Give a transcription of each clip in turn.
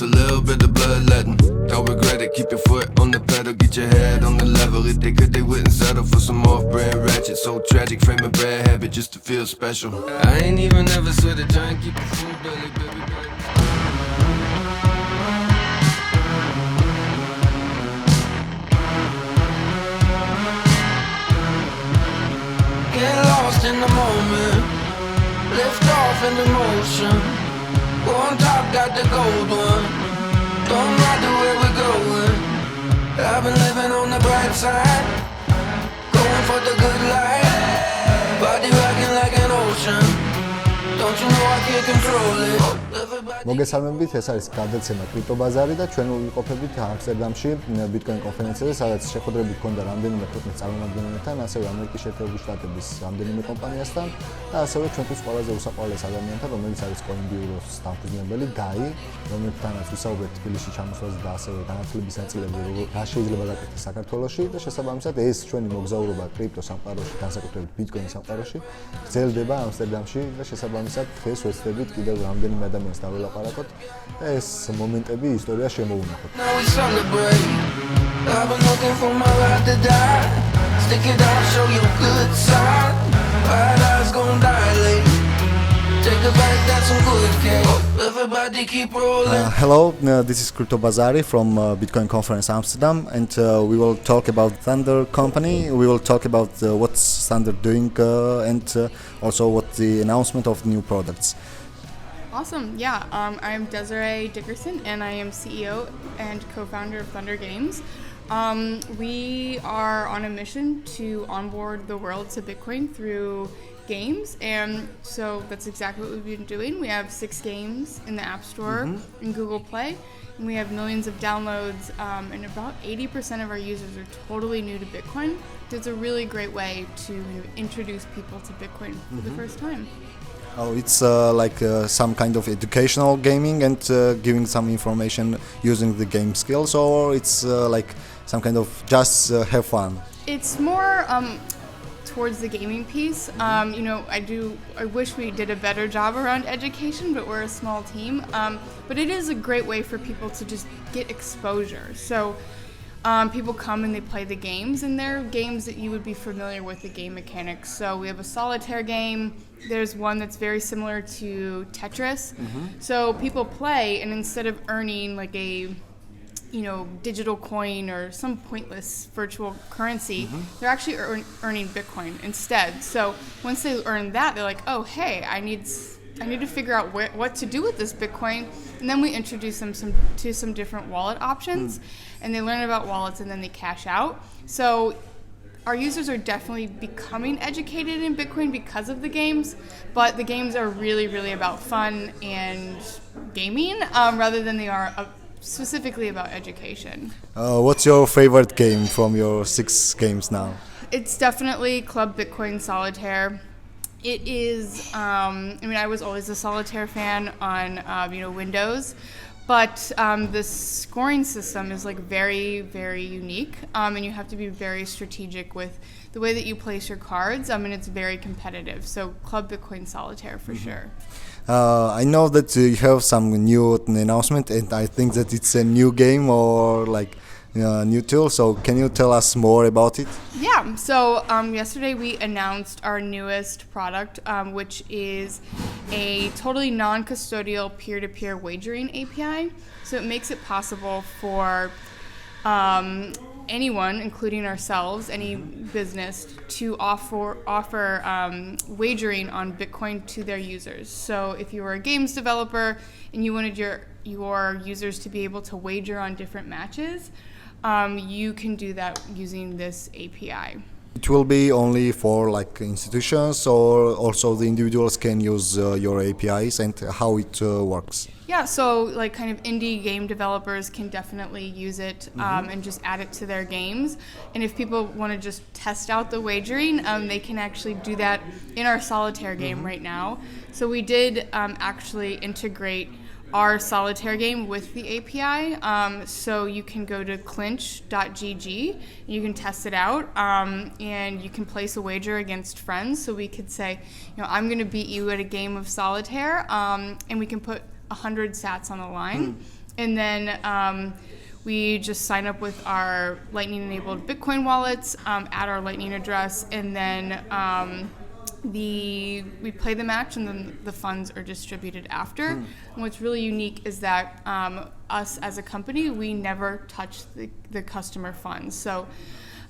just a little bit of bloodletting. Don't regret it, keep your foot on the pedal, get your head on the level. If they could, they wouldn't settle for some off-brand ratchet. So tragic, frame a bad habit just to feel special. I ain't even ever sweat a giant, keep it full belly, baby. Get lost in the moment, lift off into motion. Go on top, got the gold one. Don't matter where we're going. I've been living on the bright side, going for the good life. Body rocking like an ocean. Don't you know I can't control it? მოგესალმებით, ეს არის გადაცემა კრიპტო ბაზარი და ჩვენ ვიყოფებით ამსტერდამში ბიტკოინ კონფერენციაზე, სადაც შეხვედრები ჰქონდა რამდენიმე ქვეყნის წარმომადგენლებთან, ასევე ამერიკის შეერთებული შტატების რამდენიმე კომპანიასთან და ასევე ჩვენთვის ყველაზე უსაყვარლეს ადამიანთან, რომელიც არის კოინბიუროს დამფუძნებელი დაი, რომელთანაც ვისაუბრეთ თბილისში ჩამოსვლაზე და ასევე განათლების ნაწილებზე, რა შეიძლება გაკეთდეს საქართველოში და შესაბამისად ეს ჩვენი მოგზაურობა კრიპტო სამყაროში, განსაკუთრებით ბიტკოინის სამყაროში გრძელდება ამსტერდამში და შესაბამისად დღეს ვეცდებით კიდევ რამდენიმე ადამიანს დაველაპარაკოთ და ეს მომენტები ისტორიაში შემოვუნახოთ. Hello, this is Crypto Bazari from Bitcoin Conference Amsterdam, and we will talk about THNDR Company. We will talk about what's THNDR doing and also what the announcement of new products. Awesome, yeah. I'm Desiree Dickerson, and I am CEO and co-founder of THNDR Games. We are on a mission to onboard the world to Bitcoin through games, and so that's exactly what we've been doing. We have 6 games in the App Store and Google Play, and we have millions of downloads, and about 80% of our users are totally new to Bitcoin. So it's a really great way to introduce people to Bitcoin for the first time. Oh, it's like some kind of educational gaming and giving some information using the game skills, or it's like some kind of just have fun? It's more towards the gaming piece. I wish we did a better job around education, but we're a small team. But it is a great way for people to just get exposure. So people come and they play the games, and they're games that you would be familiar with the game mechanics. So we have a solitaire game. There's one that's very similar to Tetris. So people play, and instead of earning like a digital coin or some pointless virtual currency, they're actually earning Bitcoin instead. So once they earn that, they're like, oh, hey, I need to figure out what to do with this Bitcoin. And then we introduce them to some different wallet options, and they learn about wallets, and then they cash out. So our users are definitely becoming educated in Bitcoin because of the games, but the games are really, really about fun and gaming rather than they are specifically about education. What's your favorite game from your 6 games now? It's definitely Club Bitcoin Solitaire. It is, I was always a solitaire fan on, Windows, but the scoring system is like very, very unique, and you have to be very strategic with the way that you place your cards, and it's very competitive. So Club Bitcoin Solitaire for sure. I know that you have some new announcement, and I think that it's a new game or like new tool. So can you tell us more about it? Yeah, so yesterday we announced our newest product, which is a totally non-custodial peer-to-peer wagering API. So it makes it possible for anyone, including ourselves, any business, to offer wagering on Bitcoin to their users. So if you were a games developer and you wanted your users to be able to wager on different matches, you can do that using this API. It will be only for like institutions, or also the individuals can use your APIs, and how it works? Yeah, so like kind of indie game developers can definitely use it and just add it to their games. And if people want to just test out the wagering, they can actually do that in our solitaire game right now. So we did actually integrate our solitaire game with the API, so you can go to clinch.gg, you can test it out, and you can place a wager against friends. So we could say, I'm going to beat you at a game of solitaire, and we can put 100 sats on the line, And then we just sign up with our Lightning-enabled Bitcoin wallets, add our Lightning address, and then we play the match, and then the funds are distributed after. And what's really unique is that us as a company, we never touch the customer funds. So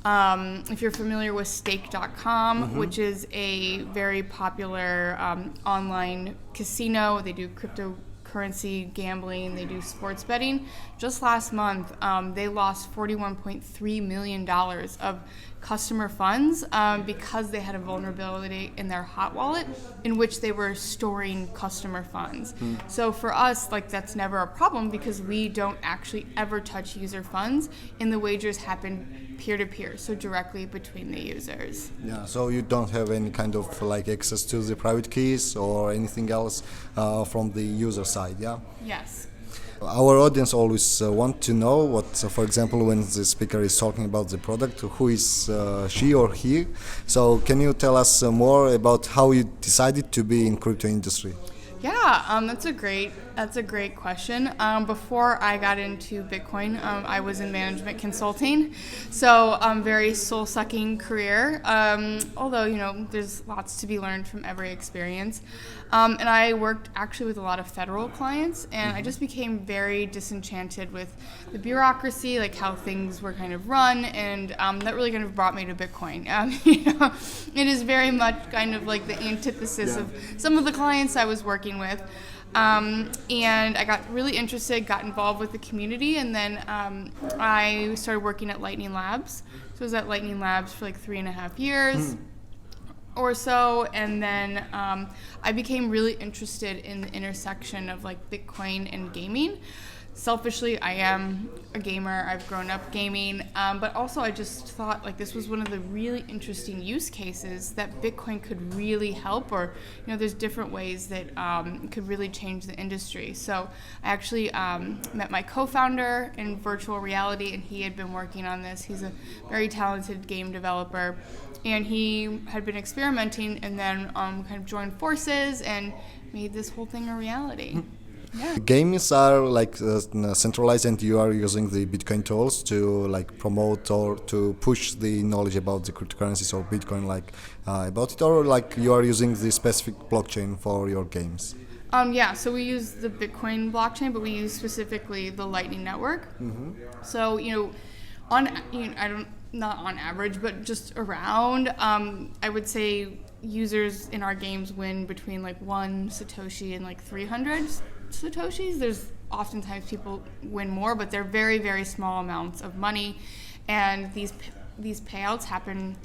if you're familiar with stake.com, which is a very popular online casino, they do cryptocurrency gambling, they do sports betting. Just last month, they lost $41.3 million of customer funds because they had a vulnerability in their hot wallet in which they were storing customer funds. So for us, like, that's never a problem because we don't actually ever touch user funds, and the wagers happen peer-to-peer, so directly between the users. Yeah, so you don't have any kind of like access to the private keys or anything else from the user side, yeah? Yes. Our audience always want to know what, for example, when the speaker is talking about the product, who is she or he. So can you tell us more about how you decided to be in crypto industry? Yeah, that's a great question. Before I got into Bitcoin, I was in management consulting, so very soul-sucking career. Although, you know, there's lots to be learned from every experience. And I worked actually with a lot of federal clients, and I just became very disenchanted with the bureaucracy, like how things were kind of run, and that really kind of brought me to Bitcoin. You know, it is very much kind of like the antithesis of some of the clients I was working with. And I got really interested, got involved with the community, and then I started working at Lightning Labs. So I was at Lightning Labs for like 3.5 years or so, and then I became really interested in the intersection of like Bitcoin and gaming. Selfishly, I am a gamer. I've grown up gaming, but also I just thought like this was one of the really interesting use cases that Bitcoin could really help, or you know, there's different ways that could really change the industry. So I actually met my co-founder in virtual reality, and he had been working on this. He's a very talented game developer, and he had been experimenting, and then kind of joined forces and made this whole thing a reality. Yeah. Games are like centralized, and you are using the Bitcoin tools to like promote or to push the knowledge about the cryptocurrencies or Bitcoin, like about it, or like you are using the specific blockchain for your games. Yeah, so we use the Bitcoin blockchain, but we use specifically the Lightning Network. So not on average, but just around, I would say users in our games win between like 1 Satoshi and like 300 Satoshis. There's oftentimes people win more, but they're very, very small amounts of money, and these payouts happen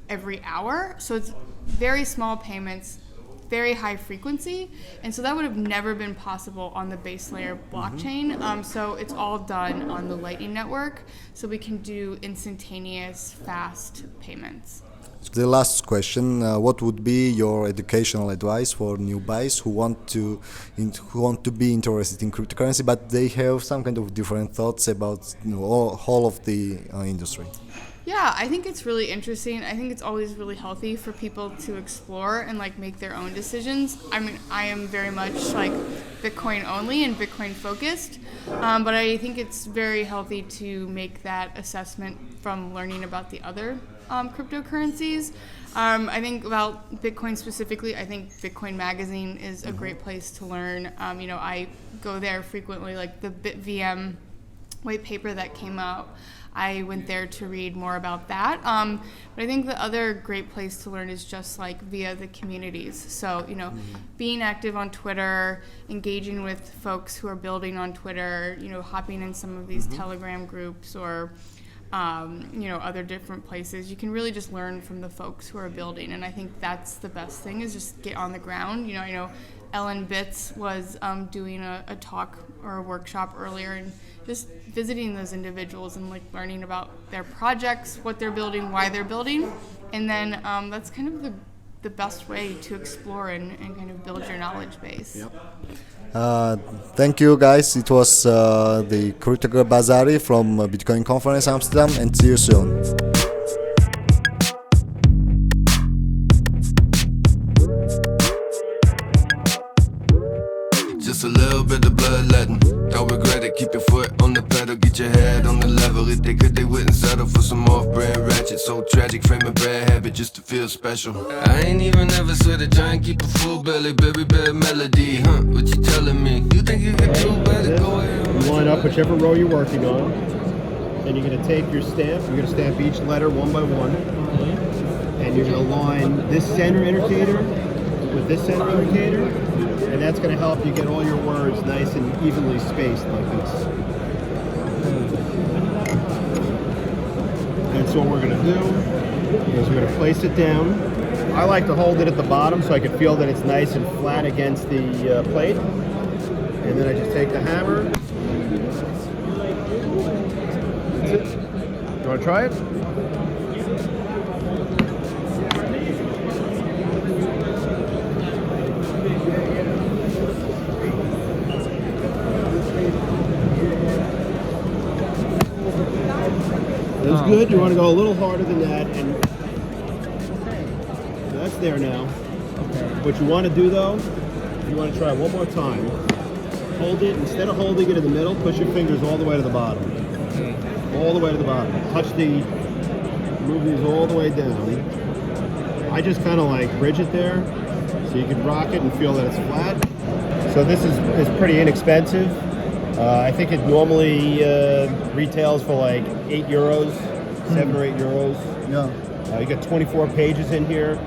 every hour. So it's very small payments, very high frequency, and so that would have never been possible on the base layer blockchain. So it's all done on the Lightning Network, so we can do instantaneous, fast payments. The last question: what would be your educational advice for newbies who want to be interested in cryptocurrency, but they have some kind of different thoughts about whole of the industry? Yeah, I think it's really interesting. I think it's always really healthy for people to explore and like make their own decisions. I mean, I am very much like Bitcoin only and Bitcoin focused, but I think it's very healthy to make that assessment from learning about the other cryptocurrencies. I think about Bitcoin specifically, I think Bitcoin Magazine is a great place to learn. I go there frequently, like the BitVM white paper that came out. I went there to read more about that. But I think the other great place to learn is just like via the communities. So, being active on Twitter, engaging with folks who are building on Twitter, hopping in some of these Telegram groups or other different places. You can really just learn from the folks who are building, and I think that's the best thing, is just get on the ground. I know Ellen Bitz was doing a talk or a workshop earlier, and just visiting those individuals and like learning about their projects, what they're building, why they're building, and then that's kind of the best way to explore and kind of build your knowledge base. Yep. Thank you guys. It was the Crypto Bazari from Bitcoin Conference Amsterdam, and see you soon. Just a little bit of bloodletting, don't regret it, keep it watch it so tragic, frame a bad habit just to feel special. I ain't even ever sweat a giant, keep a full belly, very bad melody, huh? What you telling me? You think you get too bad to go ahead? You line up whichever row you're working on. Then you're going to take your stamp. You're going to stamp each letter one by one. And you're going to line this center indicator with this center indicator. And that's going to help you get all your words nice and evenly spaced like this. And so what we're going to do is we're going to place it down. I like to hold it at the bottom so I can feel that it's nice and flat against the plate. And then I just take the hammer. That's it. You want to try it? That's good. You want to go a little harder than that, and that's there now. Okay. What you want to do though, you want to try one more time. Hold it, instead of holding it in the middle, push your fingers all the way to the bottom. All the way to the bottom. Move these all the way down. I just kind of like bridge it there, so you can rock it and feel that it's flat. So this is pretty inexpensive. I think it normally retails for like €8, 7 or 8 euros. Yeah. You got 24 pages in here,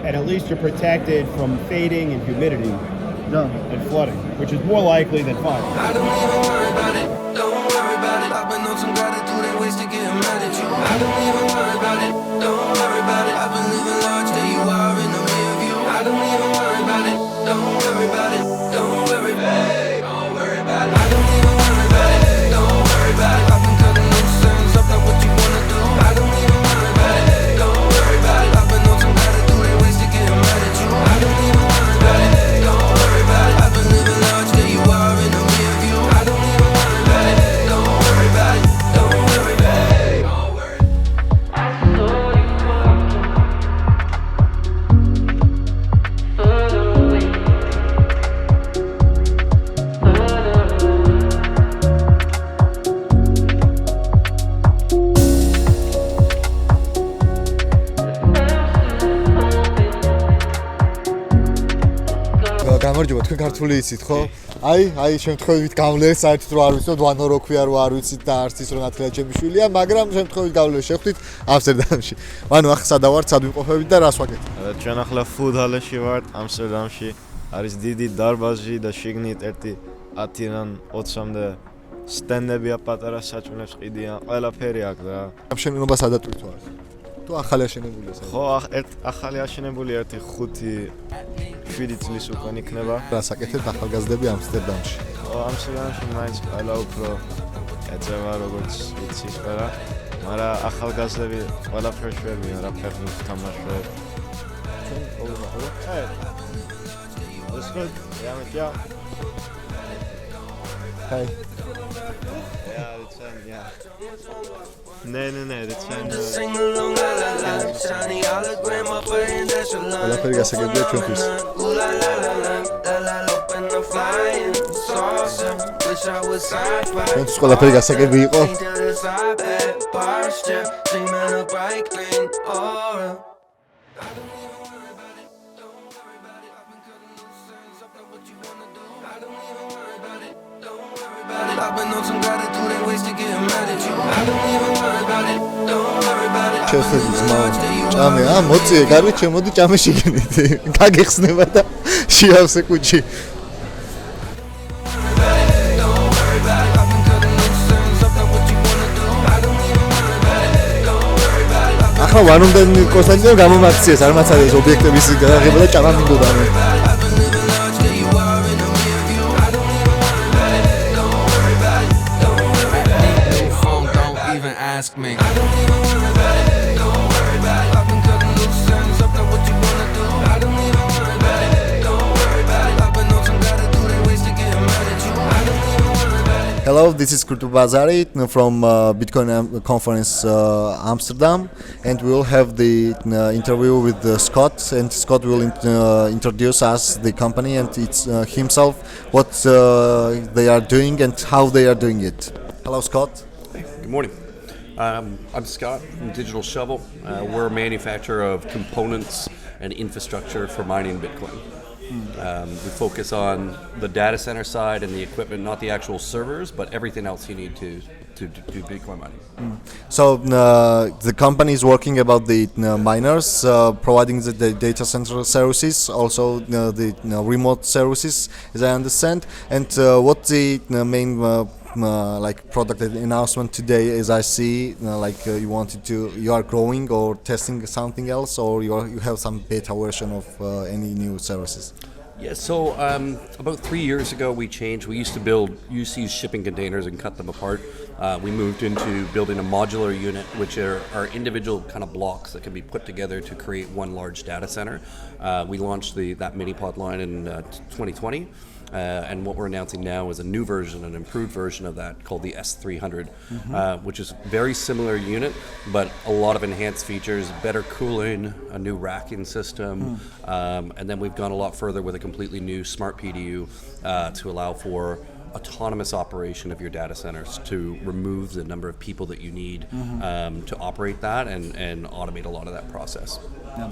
and at least you're protected from fading and humidity and flooding, which is more likely than fire. I don't even worry about it, don't worry about it. I've been on some gratitude, ain't wasted getting mad at you. I don't even worry about it, don't worry about it. I've been living large, there you are in the rear view. I don't even worry about it, don't worry about it, don't worry about it, don't worry about it. I don't even worry about it, don't worry about it. I've been cutting loose ends, up not what you wanna do. I don't even worry about it, don't worry about it. I've been on some gratitude, ain't wasted getting mad at you. I don't even worry about it, don't worry about it. I've been living large, there you are in the rear view. I don't even worry about it, don't worry about it, don't worry about it, don't worry. I saw you walking further away, გამარჯობა, თქვენ ქართული იცით, ხო? აი შემთხვევით გავლეს საერთოდ რო არ ვიცით, ვანო რო ქვია რო არ ვიცით და არც ის რო ნათლია ჩემი შვილია, მაგრამ შემთხვევით გავლეს შეხვდით ამსტერდამში. ანუ ახლა სადა ვართ, სად ვიმყოფებით და რას ვაკეთებ? ჩვენ ახლა ფუდჰალში ვართ ამსტერდამში. არის დიდი დარბაზი და შიგნით ერთი 10-დან 20-მდე სტენდებია, პატარა საჭმელებს ყიდიან, ყველაფერი აქვს რა. ამ შენობა სადაც ვართ? თუ ახალი აშენებულია საერთოდ? ხო, ახალი აშენებული ერთი 5-7 წლის უკან იქნება. რას აკეთებთ ახალგაზრდები ამსტერდამში? ხო, ამსტერდამში მაინც ყველა უფრო ეწევა როგორც იცი ყველა, მაგრამ ახალგაზრდები ყველა ფრეშვებია რა, ფეხბურთს თამაშობენ. ჩვენ ყოველდღე That's good. Yeah, yeah. Hey. Yeah, it's yeah. No, it's Sing along, la la la. Shiny hologram up in that salon. ყველაფერი გასაგებია ჩვენთვის. Ooh la la la la. La la open the flying saucer. Wish I was sci-fi. ჩვენთვის ყველაფერი გასაგები იყო. Posture, dreaming a bright green aura. I've been on some gratitude, ain't wasted getting mad at you. I don't even worry about it, don't worry about it. შეხედის ჭამე, მოწიე, კარგი, შემოდი ჭამე შიგნით. გაგეხსნება და შეავსე კუჭი. ახლა ვანომდენ კონსტანტინო გამომაქციეს, არ მაცადეს ობიექტების გადაღება და ჭამა მინდოდა მე. Ask me. I don't even worry about it, don't worry about it. I've been cutting loose ends, up to what you wanna do. I don't even worry about it, don't worry about it. I've been on some gratitude, ain't wasted getting mad at you. I don't even worry about it. Hello, this is Kruto Bazari from Bitcoin conference Amsterdam, and we will have the interview with Scott, and Scott will introduce us the company and it's himself, what they are doing and how they are doing it. Hello, Scott. Good morning. I'm Scott from Digital Shovel. We're a manufacturer of components and infrastructure for mining Bitcoin. We focus on the data center side and the equipment, not the actual servers, but everything else you need to do Bitcoin mining. So the company is working about the miners, providing the data center services, also the remote services, as I understand. And what the main like product announcement today, as I see, you are growing or testing something else, or you have some beta version of any new services? Yeah, so about 3 years ago we changed. We used to use shipping containers and cut them apart. We moved into building a modular unit, which are individual kind of blocks that can be put together to create one large data center. We launched that mini pod line in 2020. And what we're announcing now is a new version, an improved version of that called the S300, which is a very similar unit, but a lot of enhanced features, better cooling, a new racking system, and then we've gone a lot further with a completely new smart PDU to allow for autonomous operation of your data centers, to remove the number of people that you need to operate that and automate a lot of that process. Yeah.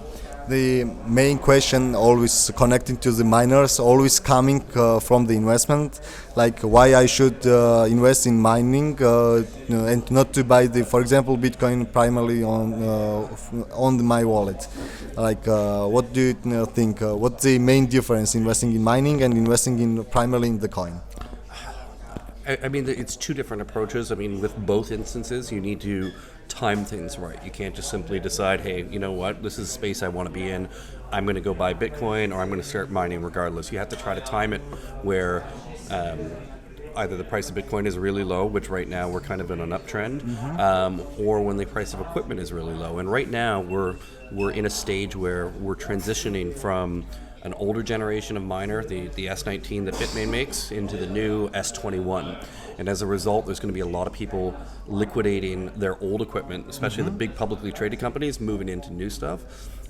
The main question always connecting to the miners, always coming from the investment, like why I should invest in mining and not to buy for example, Bitcoin primarily on my wallet. Like, what do you think? What's the main difference investing in mining and investing primarily in the coin? I mean, it's two different approaches. I mean, with both instances, you need to time things right. You can't just simply decide, hey, you know what, this is a space I want to be in. I'm going to go buy Bitcoin, or I'm going to start mining regardless. You have to try to time it where either the price of Bitcoin is really low, which right now we're kind of in an uptrend, or when the price of equipment is really low. And right now we're in a stage where we're transitioning from an older generation of miner, the S19 that Bitmain makes, into the new S21. And as a result, there's going to be a lot of people liquidating their old equipment, especially the big publicly traded companies moving into new stuff,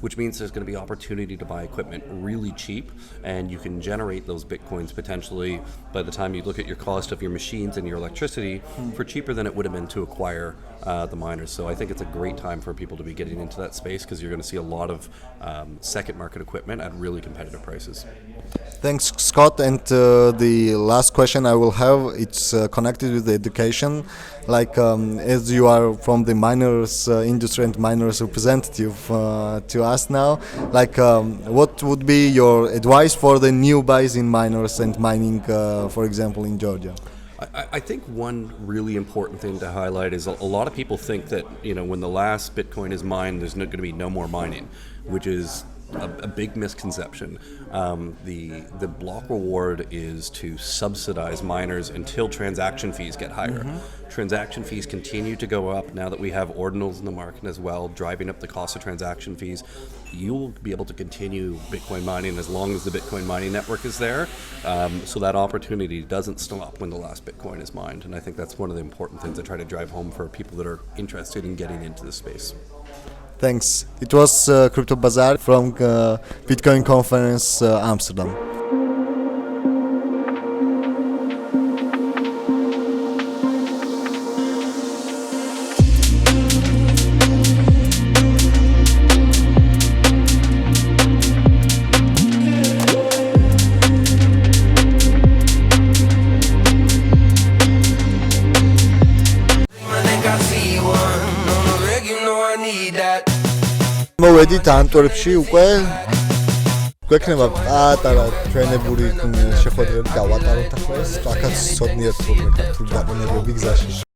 which means there's going to be opportunity to buy equipment really cheap, and you can generate those Bitcoins potentially by the time you look at your cost of your machines and your electricity for cheaper than it would have been to acquire the miners. So I think it's a great time for people to be getting into that space, because you're going to see a lot of second market equipment at really competitive prices. Thanks, Scott. And the last question I will have, it's connected with the education. Like, as you are from the miners industry and miners representative to us now, like, what would be your advice for the new buys in miners and mining, for example, in Georgia? I think one really important thing to highlight is a lot of people think that, you know, when the last Bitcoin is mined, there's going to be no more mining, which is a big misconception. The block reward is to subsidize miners until transaction fees get higher. Transaction fees continue to go up now that we have ordinals in the market as well, driving up the cost of transaction fees. You'll be able to continue Bitcoin mining as long as the Bitcoin mining network is there, so that opportunity doesn't stop when the last Bitcoin is mined. And I think that's one of the important things I try to drive home for people that are interested in getting into this space. Thanks. It was Crypto Bazaar from Bitcoin Conference Amsterdam. მოვედით ანტვერპში უკვე გვექნება პატარა ჩვენებური შეხვედრები გავატაროთ ახლა ეს აქაც სოდნიათ თურმე ქართული დაყენებები გზაში